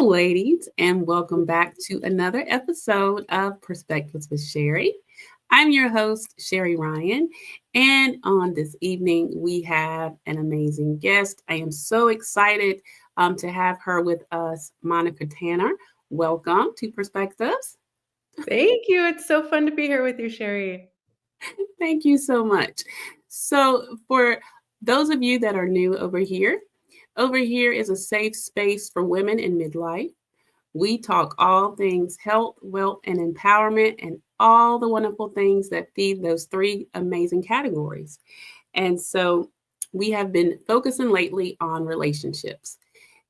ladies, and welcome back to another episode of Perspectives with Sherry. I'm your host, Sherry Ryan, and on this evening, we have an amazing guest. I am so excited to have her with us, Monica Tanner. Welcome to Perspectives. Thank you. It's so fun to be here with you, Sherry. Thank you so much. So, for those of you that are new over here is a safe space for women in midlife. We talk all things health, wealth, and empowerment, and all the wonderful things that feed those three amazing categories. And so we have been focusing lately on relationships.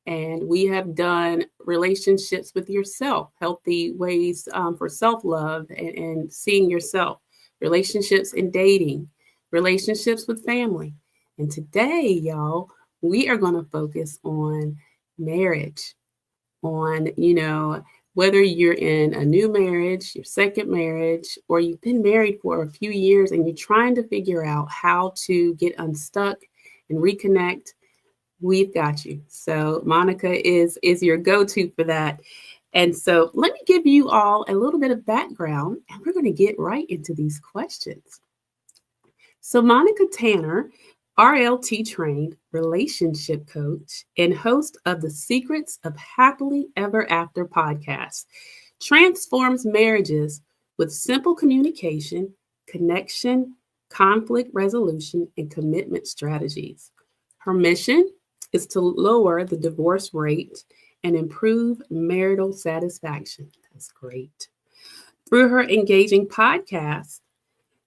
And we have done relationships with yourself, healthy ways for self love and seeing yourself, relationships in dating, relationships with family. And today, y'all, we are going to focus on marriage, on, whether you're in a new marriage, your second marriage, or you've been married for a few years and you're trying to figure out how to get unstuck and reconnect. We've got you. So Monica is your go-to for that. And so let me give you all a little bit of background and we're going to get right into these questions. So Monica Tanner, RLT trained relationship coach and host of the Secrets of Happily Ever After podcast, transforms marriages with simple communication, connection, conflict resolution, and commitment strategies. Her mission is to lower the divorce rate and improve marital satisfaction. That's great. Through her engaging podcast,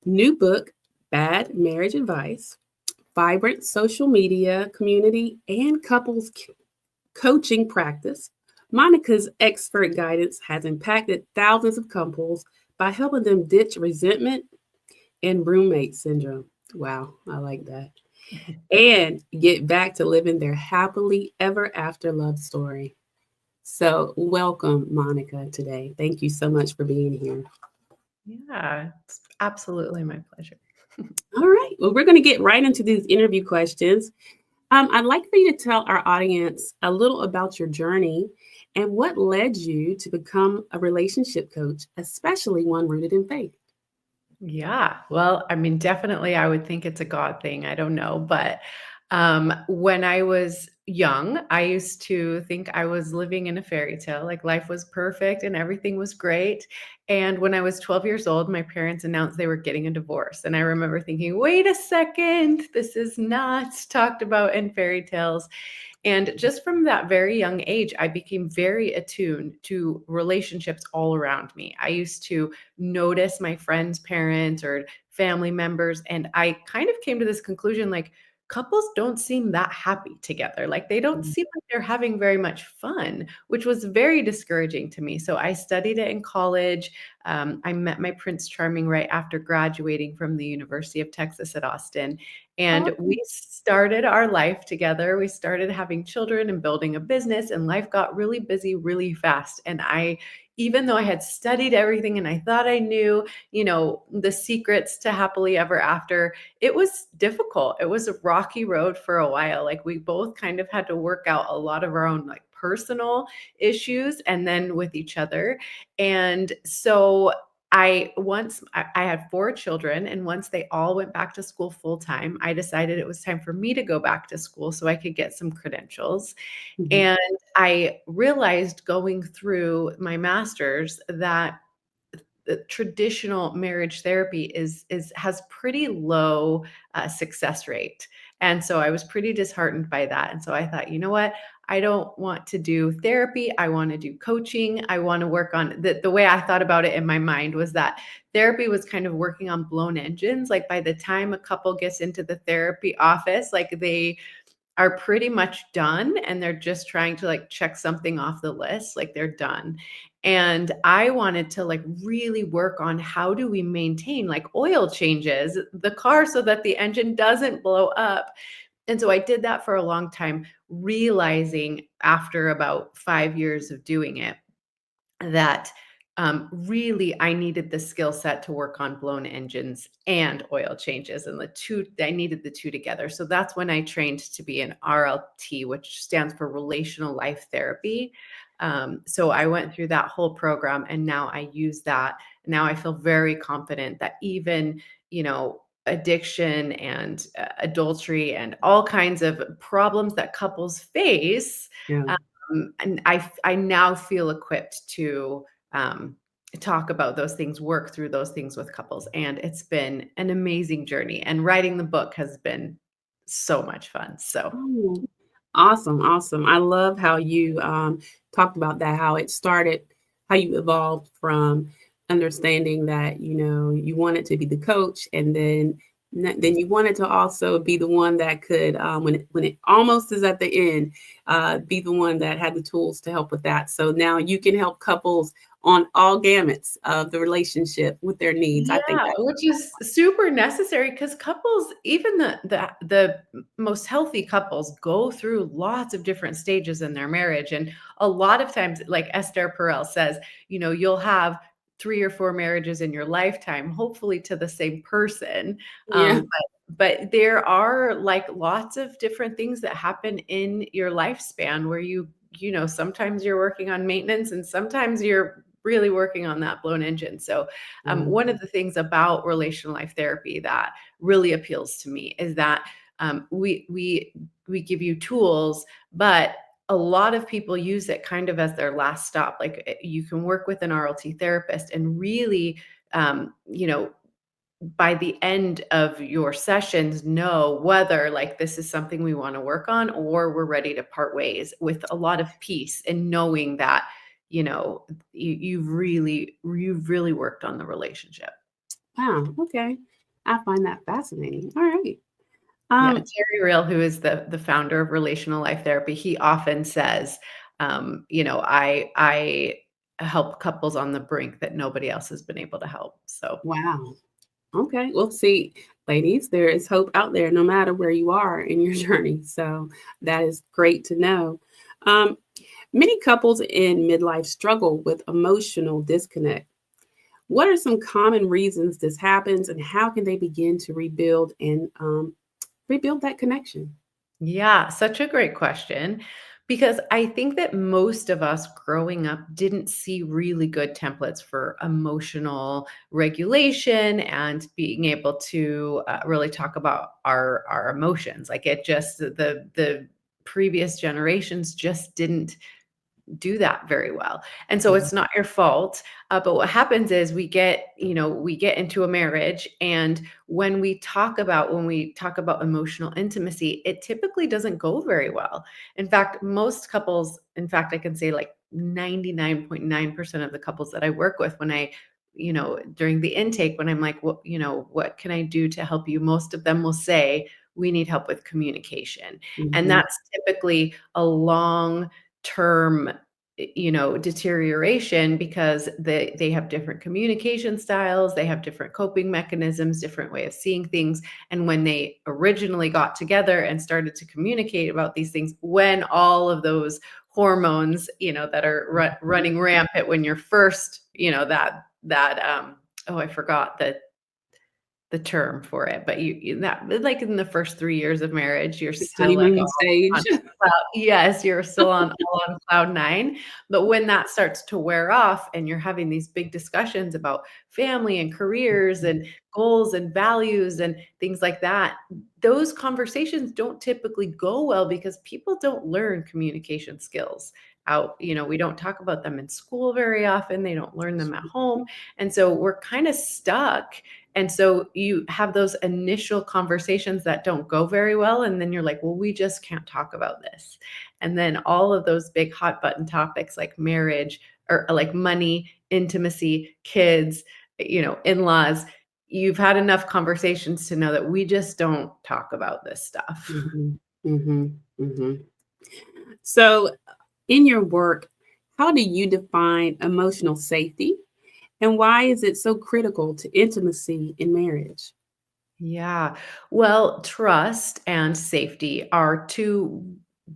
new book, Bad Marriage Advice, vibrant social media community, and couples coaching practice, Monica's expert guidance has impacted thousands of couples by helping them ditch resentment and roommate syndrome. Wow, I like that. And get back to living their happily ever after love story. So, welcome, Monica, today. Thank you so much for being here. Yeah, it's absolutely my pleasure. All right. Well, we're going to get right into these interview questions. I'd like for you to tell our audience a little about your journey and what led you to become a relationship coach, especially one rooted in faith. Yeah, well, I mean, definitely, I would think it's a God thing. I don't know. But when I was young, I used to think I was living in a fairy tale, like life was perfect and everything was great. And when I was 12 years old, my parents announced they were getting a divorce. And I remember thinking, wait a second, this is not talked about in fairy tales. And just from that very young age, I became very attuned to relationships all around me. I used to notice my friends' parents or family members, and I kind of came to this conclusion like, couples don't seem that happy together. Like they don't Mhm. seem like they're having very much fun, which was very discouraging to me. So I studied it in college. I met my Prince Charming right after graduating from the University of Texas at Austin. And we started our life together. We started having children and building a business, and life got really busy really fast. And even though I had studied everything and I thought I knew, the secrets to happily ever after, it was difficult. It was a rocky road for a while. Like we both kind of had to work out a lot of our own like personal issues and then with each other. And so I had four children, and once they all went back to school full time, I decided it was time for me to go back to school so I could get some credentials. Mhm. And I realized going through my master's that the traditional marriage therapy has pretty low success rate. And so I was pretty disheartened by that. And so I thought, you know what? I don't want to do therapy. I want to do coaching. I want to work on the way I thought about it in my mind was that therapy was kind of working on blown engines. Like by the time a couple gets into the therapy office, like they are pretty much done and they're just trying to like check something off the list, like they're done. And I wanted to like really work on how do we maintain like oil changes the car so that the engine doesn't blow up. And so I did that for a long time, realizing after about 5 years of doing it that really I needed the skill set to work on blown engines and oil changes, and I needed the two together. So that's when I trained to be an RLT, which stands for Relational Life Therapy. So I went through that whole program, and now I use that. Now I feel very confident that even, addiction and adultery and all kinds of problems that couples face, Yeah. and I now feel equipped to um, talk about those things, work through those things with couples, and it's been an amazing journey. And writing the book has been so much fun. So Oh, awesome, awesome. I love how you talked about that, how it started, how you evolved from understanding that, you wanted to be the coach, and then you wanted to also be the one that could, when it almost is at the end, be the one that had the tools to help with that. So now you can help couples on all gamuts of the relationship with their needs. I think yeah, which is super necessary because couples, even the most healthy couples, go through lots of different stages in their marriage. And a lot of times, like Esther Perel says, you'll have 3 or 4 marriages in your lifetime, hopefully to the same person. yeah, But there are like lots of different things that happen in your lifespan where sometimes you're working on maintenance and sometimes you're really working on that blown engine. So yeah. one of the things about relational life therapy that really appeals to me is that we give you tools, but a lot of people use it kind of as their last stop. Like you can work with an RLT therapist and really, by the end of your sessions, know whether like this is something we want to work on or we're ready to part ways, with a lot of peace and knowing that you've really worked on the relationship. Wow. Okay. I find that fascinating. All right. Yeah, Um, Terry Real, who is the founder of Relational Life Therapy, he often says, I help couples on the brink that nobody else has been able to help. So wow. Okay. Well, see, ladies, there is hope out there no matter where you are in your journey. So that is great to know. Um, Many couples in midlife struggle with emotional disconnect. What are some common reasons this happens, and how can they begin to rebuild and rebuild that connection? yeah, such a great question. Because I think that most of us growing up didn't see really good templates for emotional regulation and being able to really talk about our emotions. Like it just the previous generations just didn't do that very well. And so Yeah. it's not your fault. But what happens is we get into a marriage, and when we talk about emotional intimacy, it typically doesn't go very well. In fact, most couples, in fact, I can say like 99.9% of the couples that I work with, when during the intake, when I'm like, what can I do to help you? Most of them will say, we need help with communication. And Hmm. that's typically a long term deterioration, because they have different communication styles, they have different coping mechanisms, different way of seeing things. And when they originally got together and started to communicate about these things, when all of those hormones that are running rampant when you're first, that oh, I forgot the term for it, but that like in the first 3 years of marriage, you're The still like honeymoon all on stage. cloud, yes, you're still on all on cloud 9. But when that starts to wear off and you're having these big discussions about family and careers and goals and values and things like that, those conversations don't typically go well because people don't learn communication skills out. We don't talk about them in school very often. They don't learn them at home. And so we're kind of stuck, and so you have those initial conversations that don't go very well. And then you're like, well, we just can't talk about this. And then all of those big hot button topics like marriage or like money, intimacy, kids, in laws, you've had enough conversations to know that we just don't talk about this stuff. Hmm. Hmm. Hmm. So, in your work, how do you define emotional safety, and why is it so critical to intimacy in marriage? Yeah. Well, trust and safety are two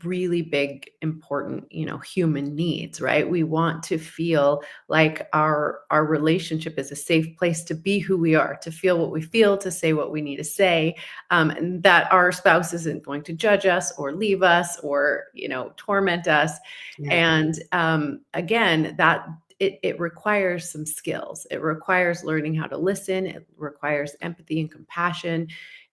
really big, important, human needs, right? We want to feel like our relationship is a safe place to be who we are, to feel what we feel, to say what we need to say, and that our spouse isn't going to judge us or leave us or torment us. Yeah. And again, that it requires some skills. It requires learning how to listen. It requires empathy and compassion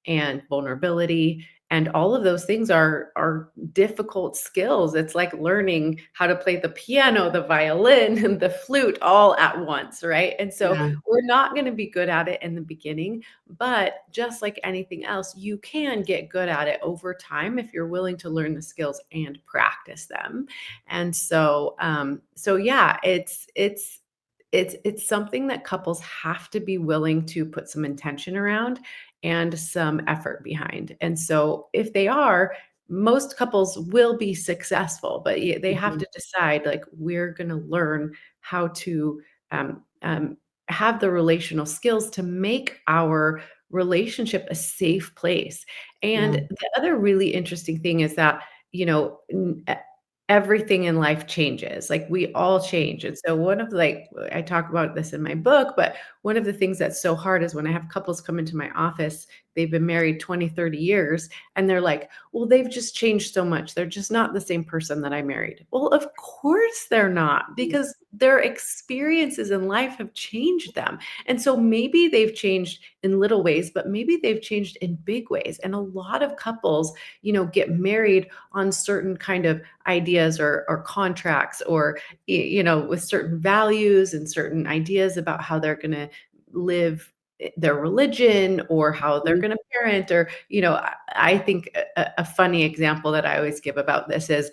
and vulnerability. And all of those things are difficult skills. It's like learning how to play the piano, the violin, and the flute all at once, right? And so Yeah. we're not going to be good at it in the beginning, but just like anything else, you can get good at it over time if you're willing to learn the skills and practice them. And so yeah, it's something that couples have to be willing to put some intention around and some effort behind. And so if they are, most couples will be successful, but they have Mhm. to decide, like, we're going to learn how to um, um, have the relational skills to make our relationship a safe place. And Yeah. the other really interesting thing is that, you know, everything in life changes. Like, we all change. And so one of, like, I talk about this in my book, but one of the things that's so hard is when I have couples come into my office, they've been married 20, 30 years, and they're like, well, they've just changed so much. They're just not the same person that I married. Well, of course they're not, because their experiences in life have changed them. And so maybe they've changed in little ways, but maybe they've changed in big ways. And a lot of couples, get married on certain kind of ideas or contracts, or with certain values and certain ideas about how they're going to live their religion or how they're Mhm. going to parent. Or I think a funny example that I always give about this is,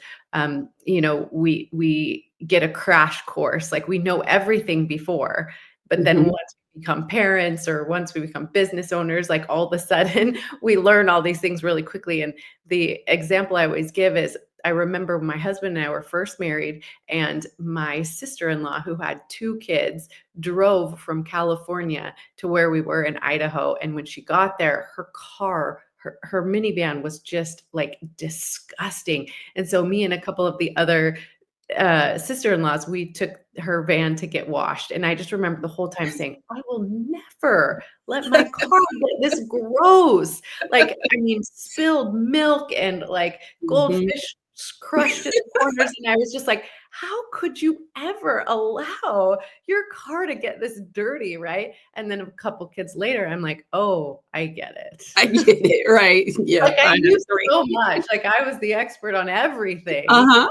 we get a crash course, like we know everything before, but then Mhm. once we become parents or once we become business owners, like all of a sudden we learn all these things really quickly. And the example I always give is, I remember when my husband and I were first married, and my sister-in-law, who had two kids, drove from California to where we were in Idaho. And when she got there, her car, her minivan was just like disgusting. And so me and a couple of the other sister-in-laws, we took her van to get washed. And I just remember the whole time saying, I will never let my car get this gross. Like, I mean, spilled milk and like Mhm. goldfish crushed in the corners. And I was just like, how could you ever allow your car to get this dirty? Right. And then a couple kids later, I'm like, oh, I get I it. get it, right. Like, Yep, I I used so agree. much. Like, I was the expert on everything. Uh-huh.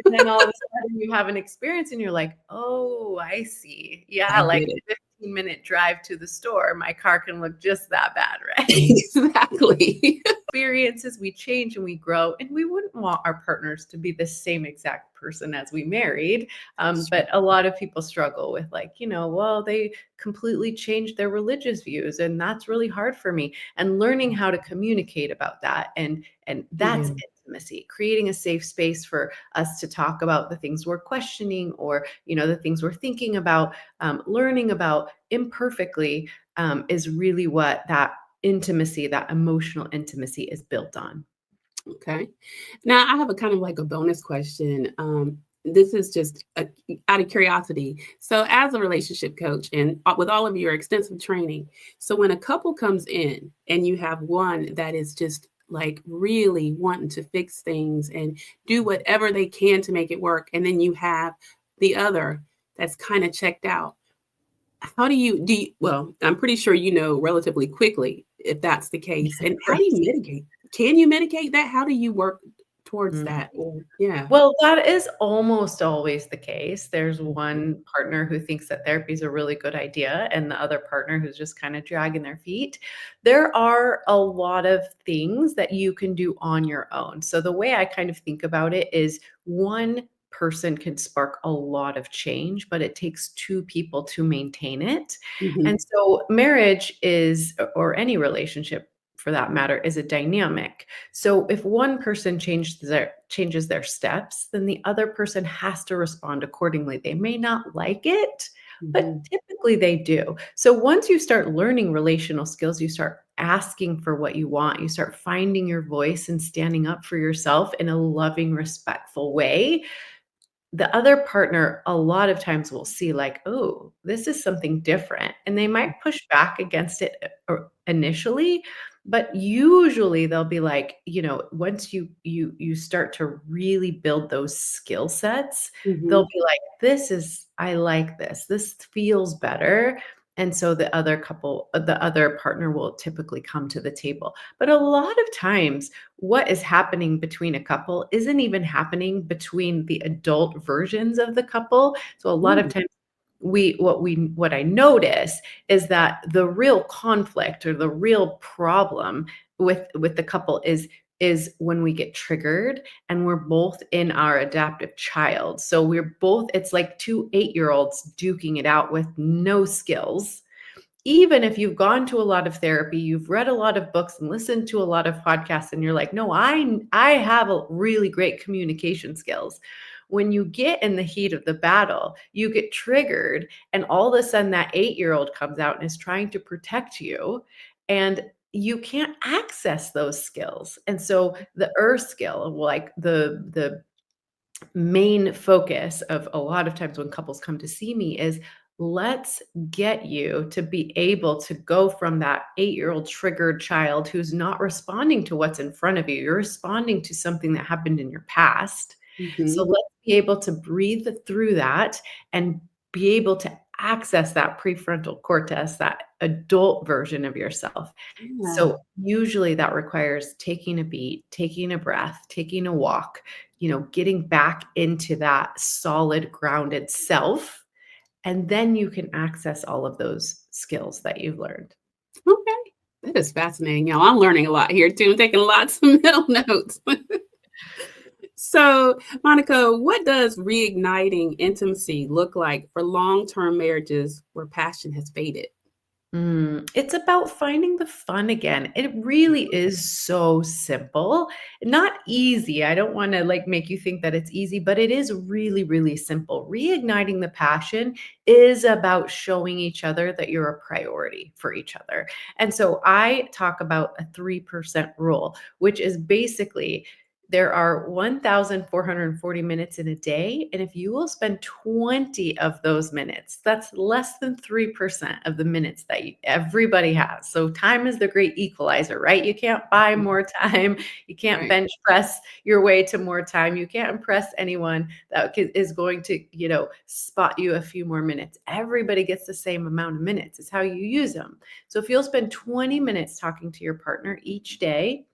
And then all of a sudden you have an experience and you're like, "Oh, I see. Yeah, I like get it. a 15-minute drive to the store, my car can look just that bad," right? Exactly. Experiences, we change and we grow, and we wouldn't want our partners to be the same exact person as we married. But a lot of people struggle with, like, well, they completely changed their religious views, and that's really hard for me. And learning how to communicate about that, and that's Yeah. intimacy, creating a safe space for us to talk about the things we're questioning, or the things we're thinking about, learning about imperfectly, is really what that intimacy, that emotional intimacy, is built on. Okay. Now I have a kind of like a bonus question. This is just out of curiosity. So, as a relationship coach and with all of your extensive training, so when a couple comes in and you have one that is just like really wanting to fix things and do whatever they can to make it work, and then you have the other that's kind of checked out, how well, I'm pretty sure you know relatively quickly if that's the case. And how do you Right. mitigate? Can you mitigate that? How do you work towards that? Or yeah. Well, that is almost always the case. There's Mhm. one partner who thinks that therapy is a really good idea, and the other partner who's just kind of dragging their feet. There are a lot of things that you can do on your own. So, the way I kind of think about it is, one person can spark a lot of change, but it takes two people to maintain it. And Mhm. so, marriage is, or any relationship for that matter, is a dynamic. So if one person changes their steps, then the other person has to respond accordingly. They may not like it, but Mhm. typically they do. So once you start learning relational skills, you start asking for what you want, you start finding your voice and standing up for yourself in a loving, respectful way. The other partner a lot of times will see like, oh, this is something different, and they might push back against it initially, but usually they'll be like, once you start to really build those skill sets, they'll Mhm. be like, this is, I like this feels better. And so the other partner will typically come to the table. But a lot of times what is happening between a couple isn't even happening between the adult versions of the couple. So a lot of Mm. times what I notice is that the real conflict or the real problem with the couple is when we get triggered and we're both in our adaptive child. So we're both, it's like two 8-year-olds duking it out with no skills. Even if you've gone to a lot of therapy, you've read a lot of books and listened to a lot of podcasts, and you're like, no, I have a really great communication skills. When you get in the heat of the battle, you get triggered, and all of a sudden that 8-year-old comes out and is trying to protect you, and you can't access those skills. And so the earth skill, like the main focus of a lot of times when couples come to see me is, let's get you to be able to go from that 8-year-old triggered child who's not responding to what's in front of you. You're responding to something that happened in your past. So Mhm. let's be able to breathe through that and be able to access that prefrontal cortex, that adult version of yourself. Yeah. So usually that requires taking a beat, taking a breath, taking a walk, getting back into that solid, grounded self. And then you can access all of those skills that you've learned. Okay. That is fascinating, y'all. I'm learning a lot here too. I'm taking lots of mental notes. So, Monica, what does reigniting intimacy look like for long-term marriages where passion has faded? It's about finding the fun again. It really is so simple. Not easy. I don't want to like make you think that it's easy, but it is really, really simple. Reigniting the passion is about showing each other that you're a priority for each other. And so I talk about a 3% rule, which is basically there are 1,440 minutes in a day. And if you will spend 20 of those minutes, that's less than 3% of the minutes that everybody has. So time is the great equalizer, right? You can't buy Mhm. more time. You can't Right. bench press your way to more time. You can't impress anyone that is going to, spot you a few more minutes. Everybody gets the same amount of minutes. It's how you use them. So if you'll spend 20 minutes talking to your partner each day,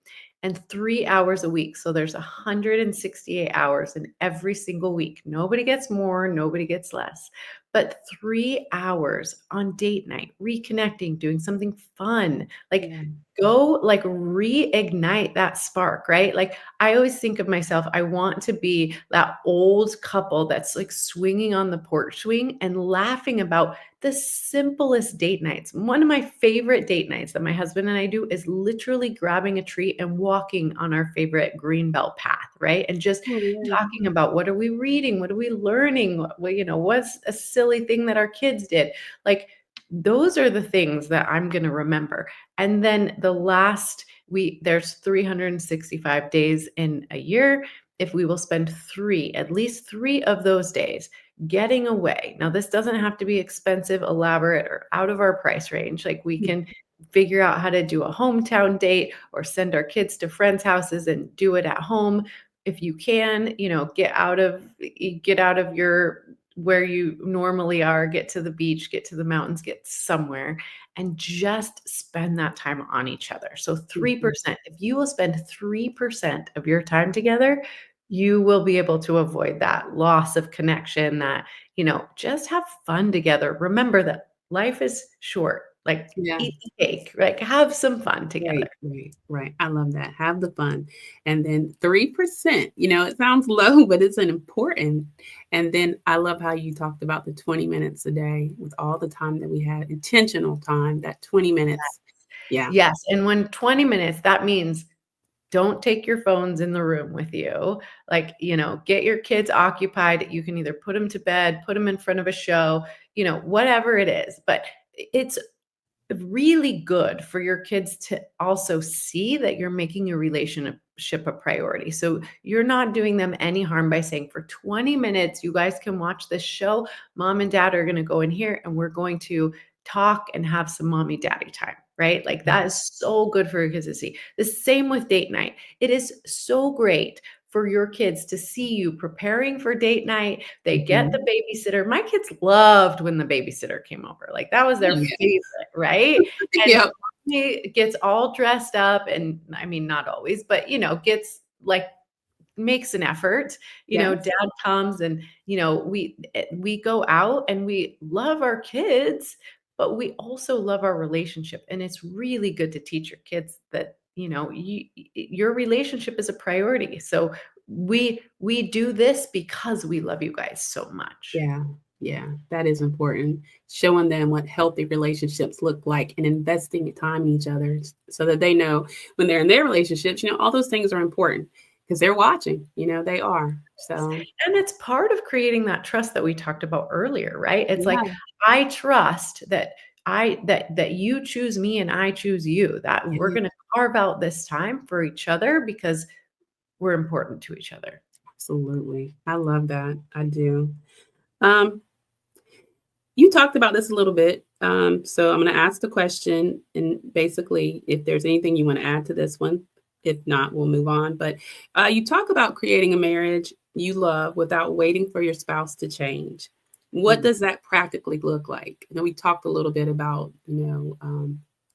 and 3 hours a week. So there's 168 hours in every single week. Nobody gets more, nobody gets less. But 3 hours on date night, reconnecting, doing something fun, like Yeah. go like reignite that spark, right? Like I always think of myself, I want to be that old couple that's like swinging on the porch swing and laughing about the simplest date nights. One of my favorite date nights that my husband and I do is literally grabbing a tree and walking on our favorite greenbelt path, right? And just Oh, yeah. talking about what are we reading? What are we learning? What's a silly thing that our kids did? Like those are the things that I'm going to remember. And then the last there's 365 days in a year. If we will spend at least 3 of those days getting away. Now, this doesn't have to be expensive, elaborate, or out of our price range. Like we can figure out how to do a hometown date or send our kids to friends' houses and do it at home. If you can, get out of your where you normally are, get to the beach, get to the mountains, get somewhere and just spend that time on each other. So Mhm. 3%, if you will spend 3% of your time together, you will be able to avoid that loss of connection, that, just have fun together. Remember that life is short. Like Yeah. eat the cake, like have some fun together. Right, right, right. I love that. Have the fun. And then 3%, it sounds low, but it's an important. And then I love how you talked about the 20 minutes a day with all the time that we had, intentional time, that 20 minutes. Yeah. Yes, and when 20 minutes, that means don't take your phones in the room with you. Like, get your kids occupied. You can either put them to bed, put them in front of a show, whatever it is. But it's really good for your kids to also see that you're making your relationship a priority. So you're not doing them any harm by saying, for 20 minutes, you guys can watch this show. Mom and dad are going to go in here and we're going to talk and have some mommy daddy time, right? Like that is so good for your kids to see. The same with date night. It is so great for your kids to see you preparing for date night. They get Mhm. the babysitter. My kids loved when the babysitter came over. Like that was their Yeah. favorite, right? And Yep. he gets all dressed up and I mean, not always, but gets like makes an effort. Yes. Dad comes and, we go out and we love our kids, but we also love our relationship. And it's really good to teach your kids that, your relationship is a priority. So we do this because we love you guys so much. Yeah. Yeah. That is important. Showing them what healthy relationships look like and investing time in each other so that they know when they're in their relationships, all those things are important because they're watching, they are. So, And it's part of creating that trust that we talked about earlier, right? It's like, yeah. I trust that that you choose me and I choose you, that we're Yeah. going to carve out this time for each other because we're important to each other. Absolutely. I love that. I do. Um, You talked about this a little bit. So I'm going to ask the question, and basically, if there's anything you want to add to this one, if not, we'll move on. But you talk about creating a marriage you love without waiting for your spouse to change. What Mm. does that practically look like? We talked a little bit about,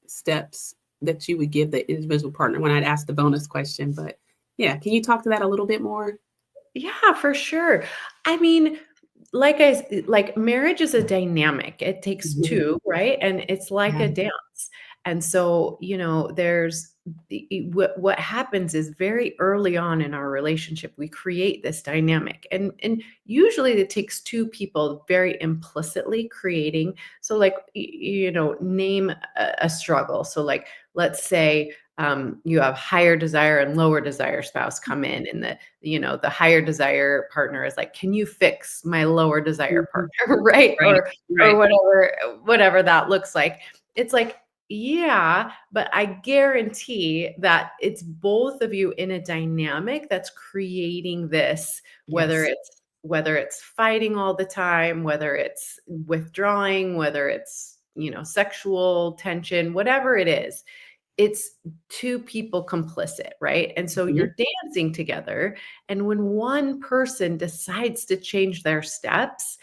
steps that you would give the individual partner when I'd ask the bonus question. But yeah, can you talk to that a little bit more? Yeah, for sure. I mean, like marriage is a dynamic. It takes Mhm. two, right? And it's like Yeah. a dance. And so, there's what happens is very early on in our relationship, we create this dynamic. And usually it takes two people very implicitly creating. So like name a struggle. So like let's say you have higher desire and lower desire spouse come in, and the higher desire partner is like, can you fix my lower desire Mhm. partner? Right. Right. Or Right. whatever that looks like. It's like, yeah, but I guarantee that it's both of you in a dynamic that's creating this, whether Yes. it's fighting all the time, whether it's withdrawing, whether it's sexual tension, whatever it is, it's two people complicit, right? And so Mhm. you're dancing together. And when one person decides to change their steps,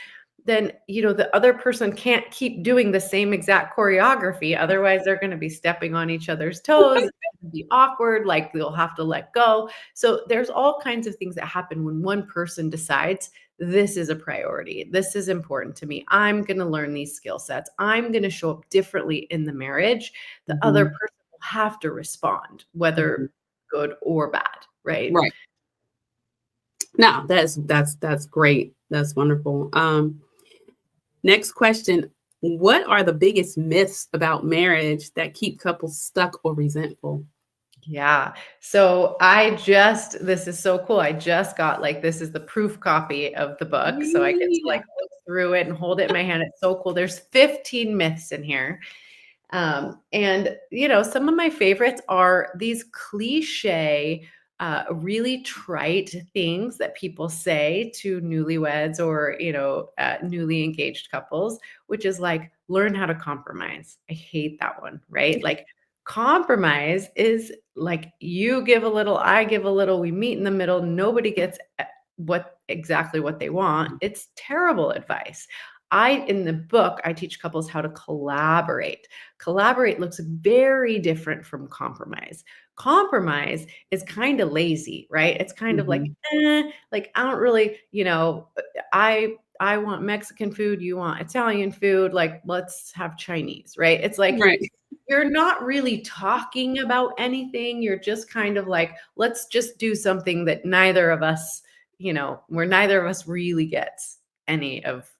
then, the other person can't keep doing the same exact choreography. Otherwise, they're going to be stepping on each other's toes. It's gonna be awkward. Like they'll have to let go. So there's all kinds of things that happen when one person decides this is a priority. This is important to me. I'm going to learn these skill sets. I'm going to show up differently in the marriage. The other Mhm. person will have to respond, whether Mhm. good or bad, right? Right. No, that's great. That's wonderful. Next question. What are the biggest myths about marriage that keep couples stuck or resentful? Yeah. So this is so cool. I just got like, this is the proof copy of the book. So I get to like Yeah. look through it and hold it in my hand. It's so cool. There's 15 myths in here. And some of my favorites are these cliche, really trite things that people say to newlyweds or newly engaged couples, which is like, learn how to compromise. I hate that one, right? Like compromise is like, you give a little, I give a little, we meet in the middle, nobody gets what they want. It's terrible advice. In the book, I teach couples how to collaborate. Collaborate looks very different from compromise. Compromise is kind of lazy, right? It's kind of like, Mhm. like I don't really, I want Mexican food, you want Italian food, like let's have Chinese, right? It's like Right. you're not really talking about anything. You're just kind of like, let's just do something that neither of us, where neither of us really gets any of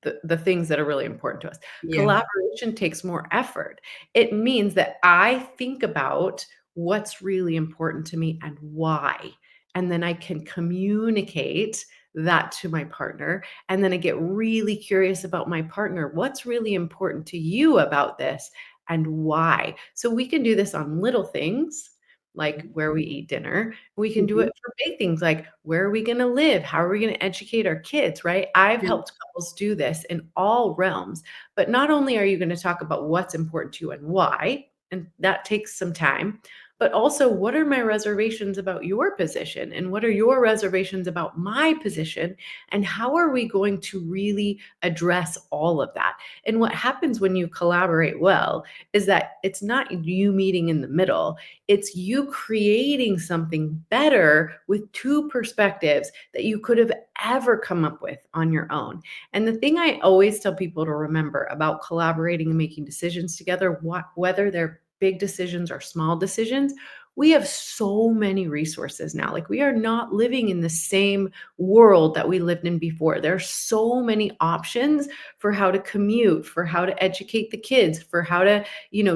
the things that are really important to us. Yeah. Collaboration takes more effort. It means that I think about what's really important to me and why. And then I can communicate that to my partner. And then I get really curious about my partner. What's really important to you about this and why? So we can do this on little things like where we eat dinner. We can do Mhm. it for big things like where are we going to live? How are we going to educate our kids, right? I've Yeah. helped couples do this in all realms. But not only are you going to talk about what's important to you and why, and that takes some time, but also what are my reservations about your position and what are your reservations about my position and how are we going to really address all of that? And what happens when you collaborate well is that it's not you meeting in the middle, it's you creating something better with two perspectives that you could have ever come up with on your own. And the thing I always tell people to remember about collaborating and making decisions together, whether they're big decisions or small decisions, we have so many resources now. Like we are not living in the same world that we lived in before. There are so many options for how to commute, for how to educate the kids, for how to,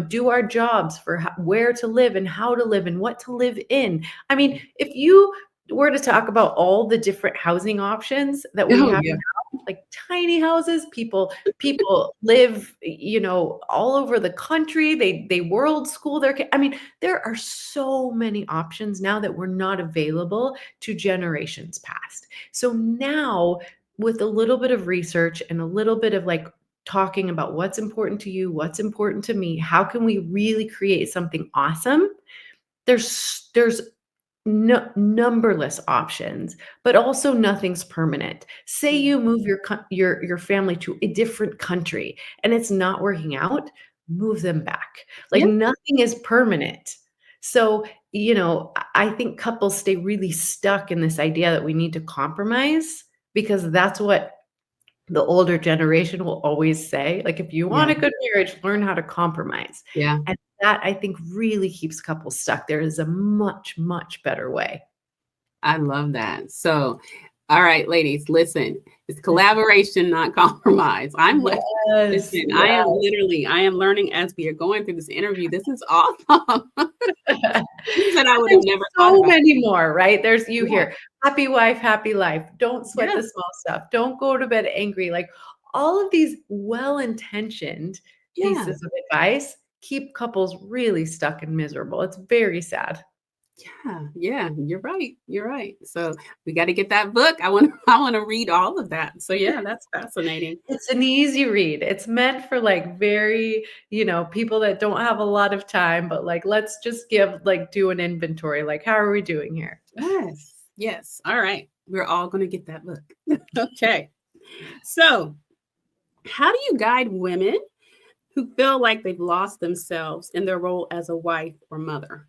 do our jobs, for where to live and how to live and what to live in. I mean, if you were to talk about all the different housing options that we Oh, have yeah. like tiny houses, people live, all over the country. They world school their I mean, there are so many options now that were not available to generations past. So now with a little bit of research and a little bit of like talking about what's important to you, what's important to me, how can we really create something awesome? There's no numberless options, but also nothing's permanent. Say Mm. you move your family to a different country and it's not working out, move them back. Like Yeah. nothing is permanent. So, I think couples stay really stuck in this idea that we need to compromise because that's what the older generation will always say. Like, if you Yeah. want a good marriage, learn how to compromise. Yeah. And that I think really keeps couples stuck. There is a much, much better way. I love that. So, all right, ladies, listen. It's collaboration, not compromise. Yes, Listen, yeah. I am learning as we are going through this interview. This is awesome. Things that I And would have there's never thought so about. many more, right? There's you Yeah. hear, happy wife, happy life. Don't sweat Yeah. the small stuff. Don't go to bed angry. Like all of these well-intentioned Yeah. pieces of advice keep couples really stuck and miserable. It's very sad. Yeah. Yeah. You're right. You're right. So we got to get that book. I want to read all of that. So yeah, that's fascinating. It's an easy read. It's meant for like very, people that don't have a lot of time, but like let's just do an inventory. Like, how are we doing here? Yes. Yes. All right. We're all going to get that book. Okay. So, how do you guide women who feel like they've lost themselves in their role as a wife or mother?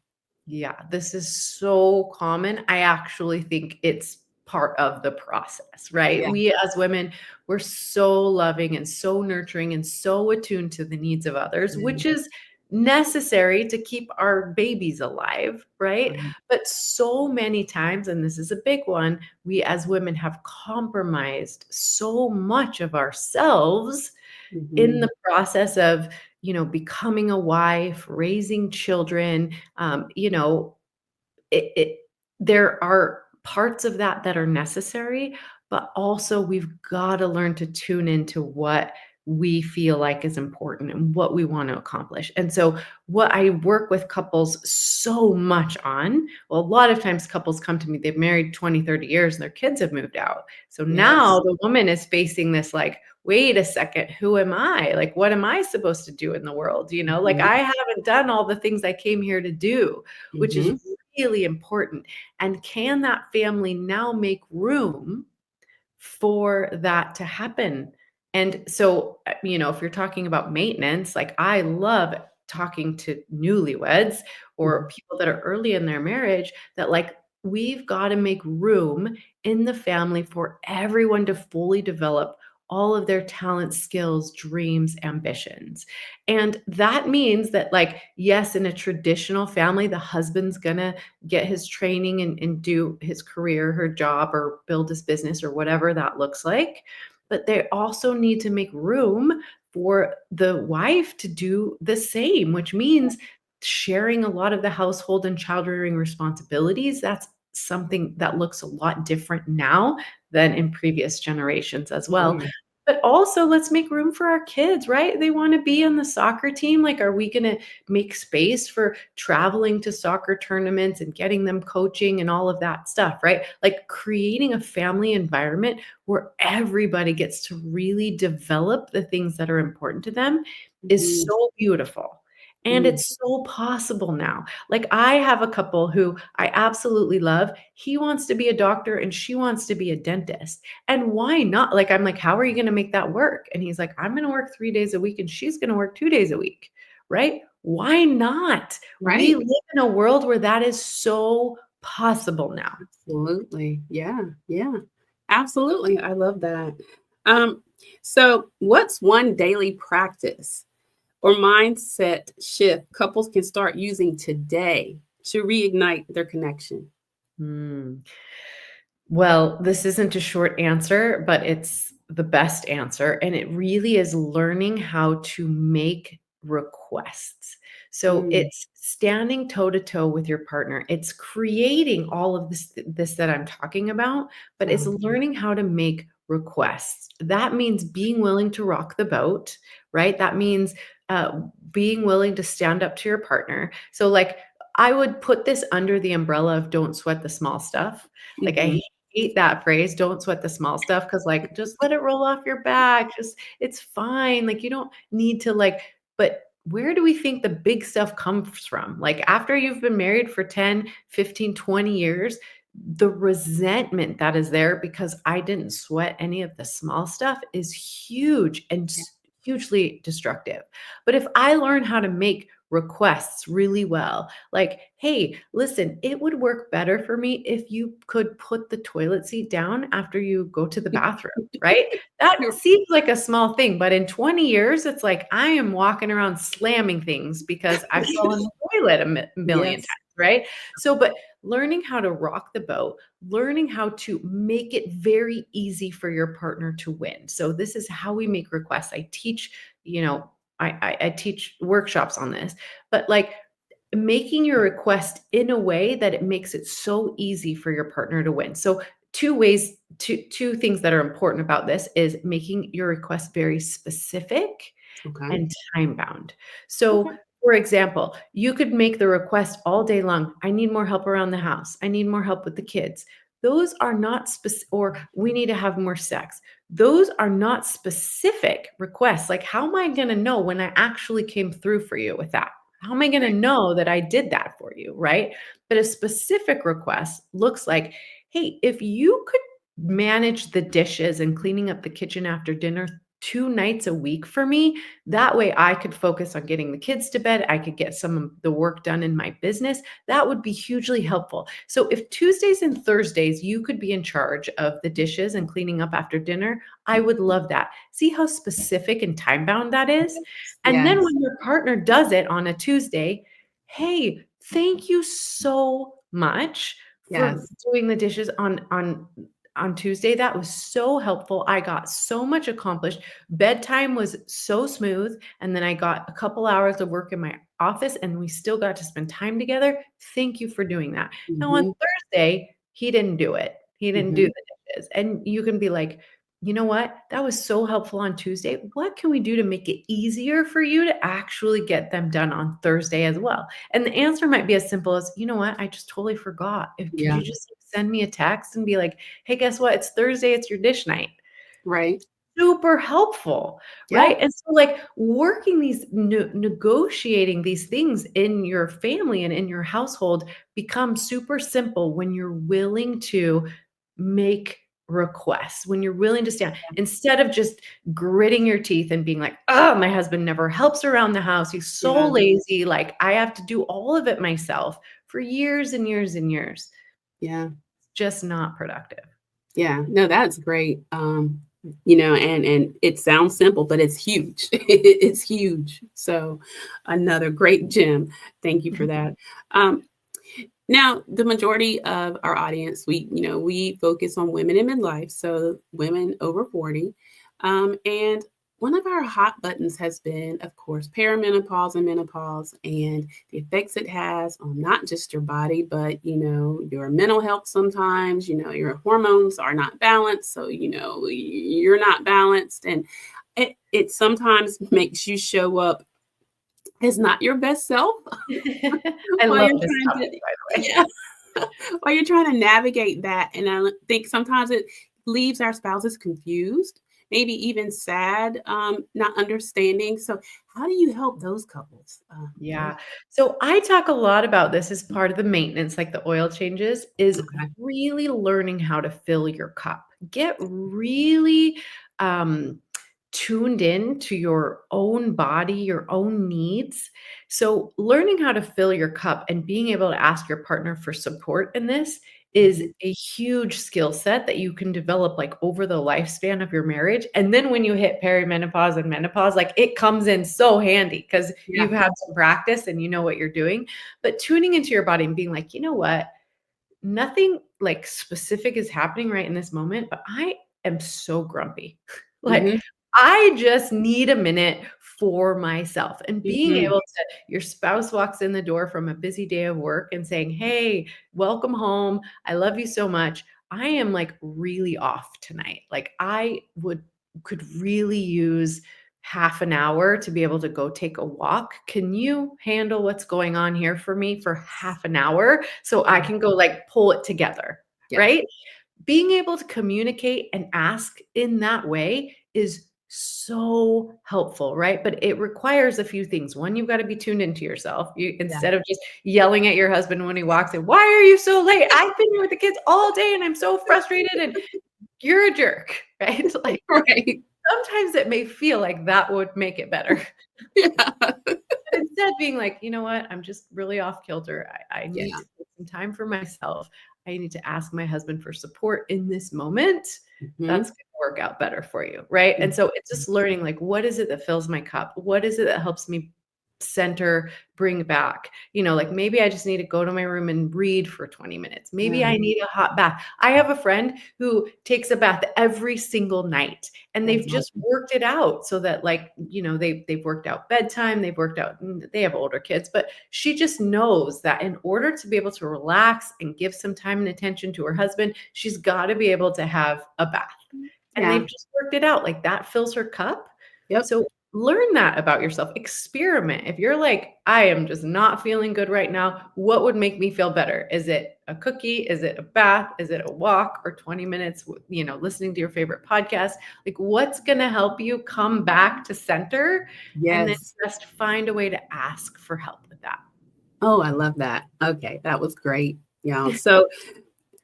Yeah, this is so common. I actually think it's part of the process, right? Yeah. We as women, we're so loving and so nurturing and so attuned to the needs of others, Yeah. which is necessary to keep our babies alive, right? Right. But so many times, and this is a big one, we as women have compromised so much of ourselves in Mhm. the process of, becoming a wife, raising children, it there are parts of that that are necessary, but also we've gotta learn to tune into what we feel like is important and what we want to accomplish. And so what I work with couples so much on, well, a lot of times couples come to me, they've married 20, 30 years and their kids have moved out. So now Yes. the woman is facing this like, wait a second, who am I? Like, what am I supposed to do in the world? Like Mhm. I haven't done all the things I came here to do, which is Mhm. really important. And can that family now make room for that to happen? And so, if you're talking about maintenance, like I love talking to newlyweds or Mhm. people that are early in their marriage that like we've got to make room in the family for everyone to fully develop all of their talents, skills, dreams, ambitions. And that means that like yes, in a traditional family, the husband's going to get his training and do his career, her job, or build his business or whatever that looks like. But they also need to make room for the wife to do the same, which means sharing a lot of the household and child rearing responsibilities. That's something that looks a lot different now than in previous generations as Oh, well. yeah. But also, let's make room for our kids, right? They want to be on the soccer team. Like, are we going to make space for traveling to soccer tournaments and getting them coaching and all of that stuff, right? Like, creating a family environment where everybody gets to really develop the things that are important to them is Mhm. so beautiful. And Mhm. it's so possible now. Like, I have a couple who I absolutely love. He wants to be a doctor and she wants to be a dentist. And why not? Like, I'm like, how are you going to make that work? And he's like, I'm going to work 3 days a week and she's going to work 2 days a week. Right? Why not? We Right. live in a world where that is so possible now. Absolutely. Yeah. Yeah. Absolutely. I love that. Um, so what's one daily practice or mindset shift couples can start using today to reignite their connection? Hmm. Well, this isn't a short answer, but it's the best answer. And it really is learning how to make requests. So Mm. it's standing toe to toe with your partner. It's creating all of this that I'm talking about, but it's Uh-huh. learning how to make requests. That means being willing to rock the boat, right? That means uh, being willing to stand up to your partner. So, like, I would put this under the umbrella of don't sweat the small stuff. Like, I Mhm. hate that phrase, "Don't sweat the small stuff," because, like, just let it roll off your back, just it's fine, like, you don't need to, like, but where do we think the big stuff comes from? Like, after you've been married for 10, 15, 20 years, the resentment that is there because I didn't sweat any of the small stuff is huge and Yeah. hugely destructive. But if I learn how to make requests really well, like, hey, listen, it would work better for me if you could put the toilet seat down after you go to the bathroom, right? That You're seems like a small thing, but in 20 years, it's like I am walking around slamming things because I fell in the toilet a million Yes. times, right? So, but learning how to rock the boat, learning how to make it very easy for your partner to win. So, this is how we make requests. I teach, you know, I teach workshops on this, but like making your request in a way that it makes it so easy for your partner to win. So two things that are important about this is making your request very specific Okay. and time bound. So, Okay. for example, you could make the request all day long. I need more help around the house. I need more help with the kids. Those are not specific, or we need to have more sex. Those are not specific requests. Like, how am I going to know when I actually came through for you with that? How am I going to Right. know that I did that for you? Right. But a specific request looks like, hey, if you could manage the dishes and cleaning up the kitchen after dinner 2 nights a week for me, that way I could focus on getting the kids to bed. I could get some of the work done in my business. That would be hugely helpful. So if Tuesdays and Thursdays you could be in charge of the dishes and cleaning up after dinner, I would love that. See how specific and time bound that is? And then Yes. when your partner does it on a Tuesday, hey, thank you so much for Yes. doing the dishes on Tuesday. That was so helpful. I got so much accomplished. Bedtime was so smooth, and then I got a couple hours of work in my office, and we still got to spend time together. Thank you for doing that. Now on Mhm. Thursday, he didn't do it. He didn't do Mhm. the dishes, and you can be like, "You know what? That was so helpful on Tuesday. What can we do to make it easier for you to actually get them done on Thursday as well?" And the answer might be as simple as, "You know what? I just totally forgot. Could Yeah. you just send me a text and be like, hey, guess what? It's Thursday, it's your dish night." Right. Super helpful, Yeah. right? And so, like, working these negotiating these things in your family and in your household becomes super simple when you're willing to make requests, when you're willing to stand instead of just gritting your teeth and being like, "Oh, my husband never helps around the house. He's so Yeah. lazy. Like, I have to do all of it myself for years and years and years." Yeah. Just not productive. Yeah. No, that's great. And it sounds simple, but it's huge. It's huge. So another great gem. Thank you for that. Um, Now, the majority of our audience, we focus on women in midlife, so women over 40. And one of our hot buttons has been, of course, perimenopause and menopause and the effects it has on not just your body, but, your mental health sometimes, your hormones are not balanced. So, you're not balanced. And it sometimes makes you show up as not your best self I while love you're this trying topic, to, by the way. yeah, while you're trying to navigate that. And I think sometimes it leaves our spouses confused, maybe even sad, not understanding. So, how do you help those couples? Yeah. So I talk a lot about this as part of the maintenance, like the oil changes, is Okay. really learning how to fill your cup. Get really um, tuned in to your own body, your own needs. So learning how to fill your cup and being able to ask your partner for support in this is Mhm. a huge skill set that you can develop like over the lifespan of your marriage. And then when you hit perimenopause and menopause, like it comes in so handy because Yeah. you've had some practice and you know what you're doing. But tuning into your body and being like, you know what? Nothing like specific is happening right in this moment, but I am so grumpy. Like, Hmm. I just need a minute for myself. And being Hmm. able to, your spouse walks in the door from a busy day of work and saying, "Hey, welcome home. I love you so much. I am like really off tonight. Like, I could really use half an hour to be able to go take a walk. Can you handle what's going on here for me for half an hour so I Yeah. can go like pull it together?" Yeah. Right? Being able to communicate and ask in that way is so helpful, right? But it requires a few things. One, you've got to be tuned into yourself. You Yeah. instead of just yelling at your husband when he walks in, "Why are you so late? I've been here with the kids all day and I'm so frustrated and you're a jerk," right? Like Right. sometimes it may feel like that would make it better. Yeah. But instead being like, "You know what? I'm just really off kilter. I need Yeah. to take some time for myself. I need to ask my husband for support in this moment. Hmm. That's gonna work out better for you." Right? And so it's just learning like, what is it that fills my cup? What is it that helps me center, bring back? Like maybe I just need to go to my room and read for 20 minutes. Maybe Yeah. I need a hot bath. I have a friend who takes a bath every single night and That's they've just awesome. worked it out so that like they've worked out bedtime, they've worked out, they have older kids, but she just knows that in order to be able to relax and give some time and attention to her husband, she's got to be able to have a bath. And Yeah. they've just worked it out like that fills her cup. Yep. So learn that about yourself. Experiment. If you're like, I am just not feeling good right now, what would make me feel better? Is it a cookie? Is it a bath? Is it a walk or 20 minutes, listening to your favorite podcast? Like, what's going to help you come back to center and then Yes. just find a way to ask for help with that? Oh, I love that. Okay, that was great. Yeah. So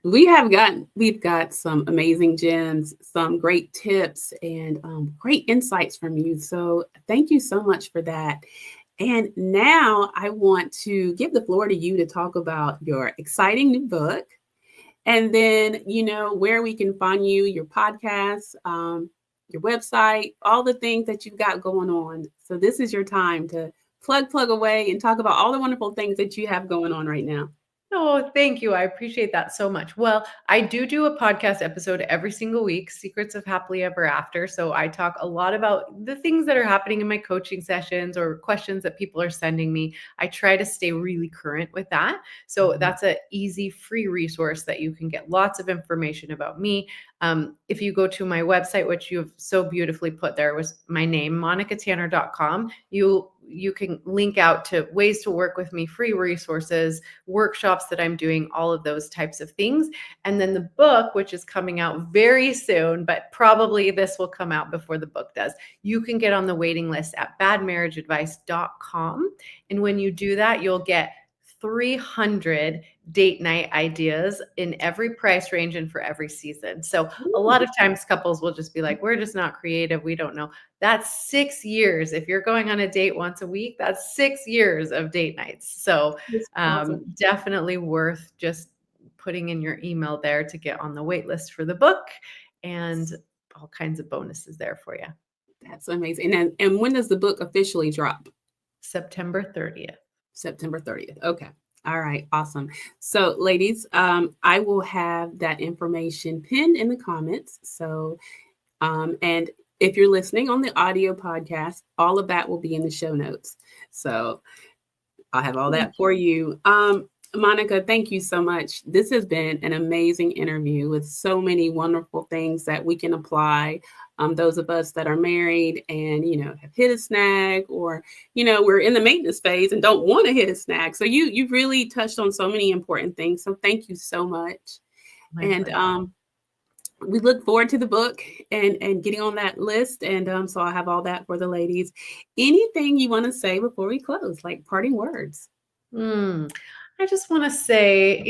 we've got some amazing gems, some great tips, and great insights from you. So thank you so much for that. And now I want to give the floor to you to talk about your exciting new book, and then where we can find you, your podcast, your website, all the things that you've got going on. So this is your time to plug away and talk about all the wonderful things that you have going on right now. Oh, thank you. I appreciate that so much. Well, I do a podcast episode every single week, Secrets of Happily Ever After. So I talk a lot about the things that are happening in my coaching sessions or questions that people are sending me. I try to stay really current with that. So Mhm. that's an easy, free resource that you can get lots of information about me. If you go to my website, which you've so beautifully put there, was my name, monicatanner.com, you can link out to ways to work with me, free resources, workshops that I'm doing, all of those types of things. And then the book, which is coming out very soon, but probably this will come out before the book does. You can get on the waiting list at badmarriageadvice.com. And when you do that, you'll get 300 date night ideas in every price range and for every season. So a lot Ooh, of times couples will just be like, we're just not creative. We don't know. That's 6 years. If you're going on a date once a week, that's 6 years of date nights. So that's awesome. definitely worth just putting in your email there to get on the wait list for the book and all kinds of bonuses there for you. That's amazing. And when does the book officially drop? September 30th. September 30th. Okay. All right. Awesome. So, ladies, I will have that information pinned in the comments. So, and If you're listening on the audio podcast, all of that will be in the show notes. So I'll have all that for you. Monica, thank you so much. This has been an amazing interview with so many wonderful things that we can apply. Those of us that are married and have hit a snag, or we're in the maintenance phase and don't want to hit a snag. So you've really touched on so many important things. So thank you so much. My And pleasure. we look forward to the book and getting on that list. And so I'll have all that for the ladies. Anything you want to say before we close, like parting words? Mm. I just want to say,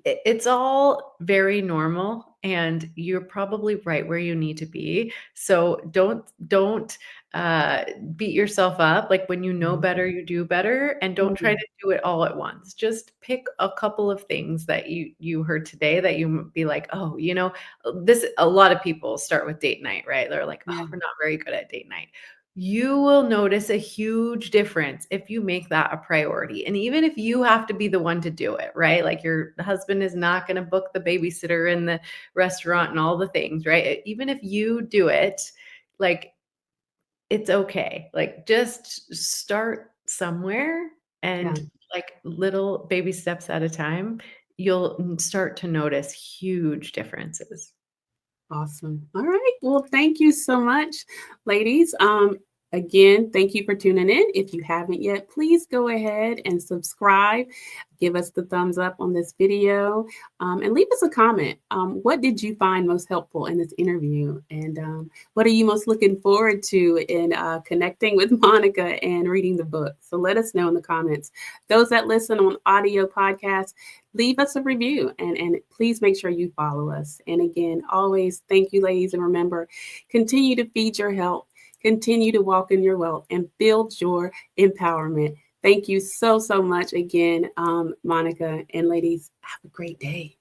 it's all very normal and you're probably right where you need to be. So don't uh beat yourself up. Like when you know Mhm. better, you do better, and don't try Mhm. to do it all at once. Just pick a couple of things that you heard today that you be like, "Oh, this a lot of people start with date night, right? They're like, "Oh, Yeah. we're not very good at date night." You will notice a huge difference if you make that a priority. And even if you have to be the one to do it, right? Like your husband is not going to book the babysitter in the restaurant and all the things, right? Even if you do it, like it's okay. Like just start somewhere Yeah. and like little baby steps at a time, you'll start to notice huge differences. Awesome. All right. Well, thank you so much, ladies. Again, thank you for tuning in. If you haven't yet, please go ahead and subscribe. Give us the thumbs up on this video, and leave us a comment. What did you find most helpful in this interview? And what are you most looking forward to in connecting with Monica and reading the book? So let us know in the comments. Those that listen on audio podcasts, leave us a review, and please make sure you follow us. And again, always thank you, ladies. And remember, continue to feed your health, continue to walk in your wealth, and build your empowerment. Thank you so, so much again, Monica, and ladies. Have a great day.